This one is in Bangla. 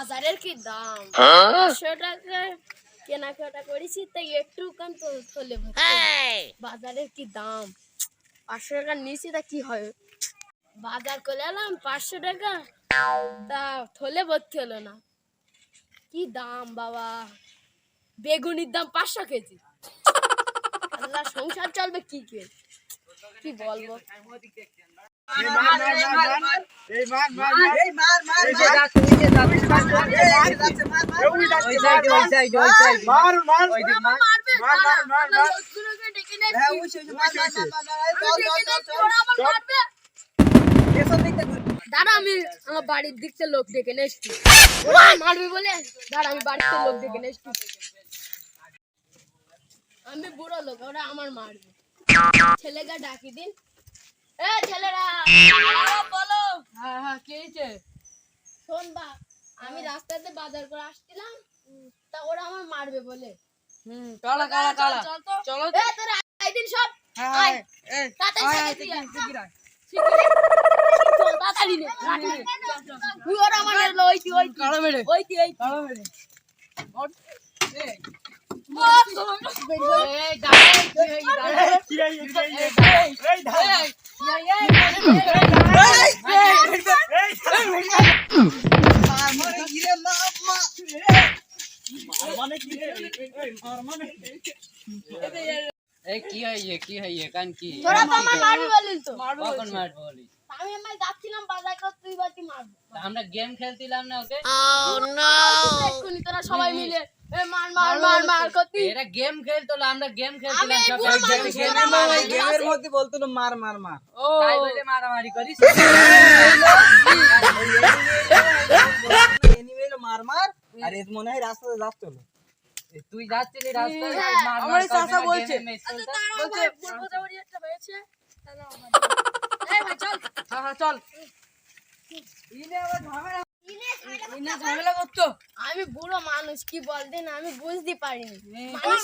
বাজারের কি দাম 500 টাকা কেনাকাটা করেছি তাই একটু কান তো থলে বাজারের কি দাম 500 টাকা নিয়েছি তা কি হবে বাজার করে এলাম 500 টাকা তা থলে ভর্তি হলো না কি দাম বাবা বেগুনির দাম 500 কেজি আল্লাহ সংসার চলবে কি কে কি বলবো দাদা আমি আমার বাড়ির দিক থেকে লোক ডেকে নিয়ে এসছি মারবি বলে দাদা আমি বাড়িতে লোক ডেকে নিয়ে এসছি আমি বুড়ো লোক ওরা আমার মারবে ছেলেকে ডাকি দিন এ ছেলেরা বলো হ্যাঁ হ্যাঁ কি হয়েছে শোন বা আমি রাস্তাতে বাজার করে আসছিলাম তা ওরা আমার মারবে বলে কালা কালা কালা চলো এ তোরা আই দিন সব আয় তাড়াতাড়ি তাড়াতাড়ি নে তুই ওরা আমার ওইতি কালা মেরে ওইতি কালা মেরে কি হয় কান কি তোরা তো আমার মারবি বলিস তো কখন মারবো বলি আমি যাচ্ছিলাম বাজার করতে তুই বাকি মারবি আমরা গেম খেলছিলাম না ওকে এক্ষুনি তোরা সবাই মিলে এ মার মার মার মার করতি এরা গেম খেলতো না আমরা গেম খেলছিলাম সব গেমের মধ্যে বলতো না মার মার মার তাই বলে মারামারি করিস এনিমেল মার মার আর এর মনে হয় রাস্তাতে যাচ্ছে না তুই যাচ্ছিলি রাস্তায় আমার চাচা বলছে হ্যাঁ চল ঝামেলা করতো আমি বুড়ো মানুষ কি বলতেন আমি বুঝতে পারিনি মানুষ